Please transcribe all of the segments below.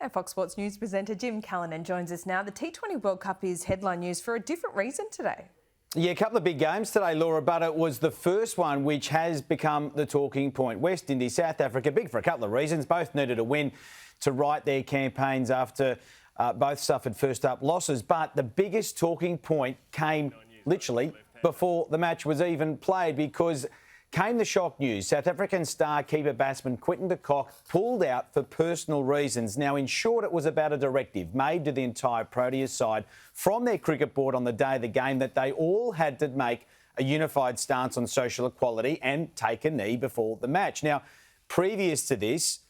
And Fox Sports News presenter Jim Callanan joins us now. The T20 World Cup is headline news for a different reason today. Yeah, a couple of big games today, Laura, but it was the first one which has become the talking point. West Indies, South Africa, big for a couple of reasons. Both needed a win to right their campaigns after both suffered first-up losses. But the biggest talking point came literally before the match was even played, because came the shock news. South African star keeper-batsman Quinton de Kock pulled out for personal reasons. Now, in short, it was about a directive made to the entire Proteas side from their cricket board on the day of the game that they all had to make a unified stance on social equality and take a knee before the match. Now, previous to this,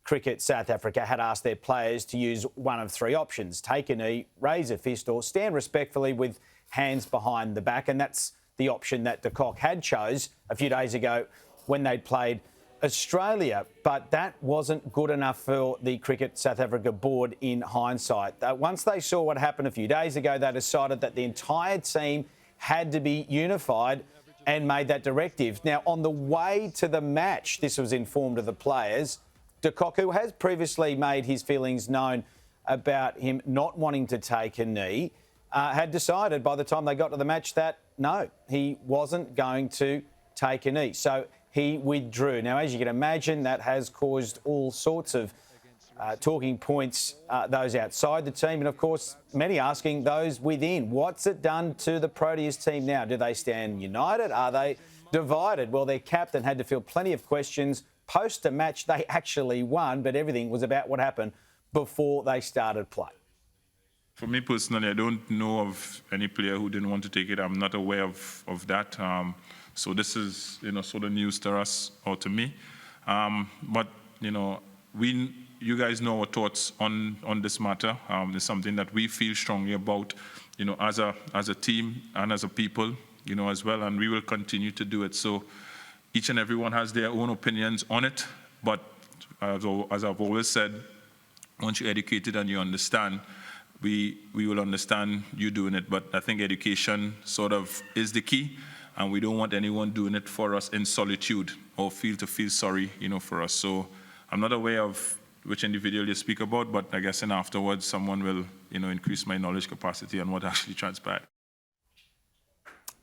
Cricket South Africa had asked their players to use one of three options: take a knee, raise a fist, or stand respectfully with hands behind the back. And that's the option that de Kock had chose a few days ago when they'd played Australia. But that wasn't good enough for the Cricket South Africa board in hindsight. Once they saw what happened a few days ago, they decided that the entire team had to be unified and made that directive. Now, on the way to the match, this was informed of the players. De Kock, who has previously made his feelings known about him not wanting to take a knee, had decided by the time they got to the match that no, he wasn't going to take a knee. So he withdrew. Now, as you can imagine, that has caused all sorts of talking points, those outside the team, and of course, many asking those within. What's it done to the Proteas team now? Do they stand united? Are they divided? Well, their captain had to field plenty of questions. Post a match, they actually won, but everything was about what happened before they started play. For me personally, I don't know of any player who didn't want to take it. I'm not aware of that. So this is, sort of news to us or to me. But, you guys know our thoughts on this matter. It's something that we feel strongly about, as a team and as a people, as well, and we will continue to do it. So each and everyone has their own opinions on it. But as I've always said, once you're educated and you understand, we will understand you doing it. But I think education sort of is the key, and we don't want anyone doing it for us in solitude or feel sorry, for us. So I'm not aware of which individual you speak about, but I guess afterwards someone will, increase my knowledge capacity on what actually transpired.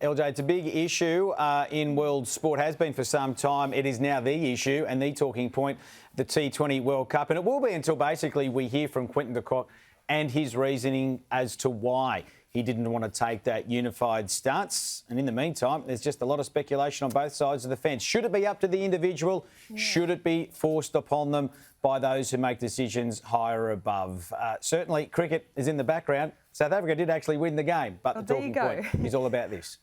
LJ, it's a big issue in world sport, has been for some time. It is now the issue and the talking point, the T20 World Cup. And it will be until basically we hear from Quinton de Kock and his reasoning as to why he didn't want to take that unified stance. And in the meantime, there's just a lot of speculation on both sides of the fence. Should it be up to the individual? Yeah. Should it be forced upon them by those who make decisions higher or above? Certainly, cricket is in the background. South Africa did actually win the game, but the talking point is all about this.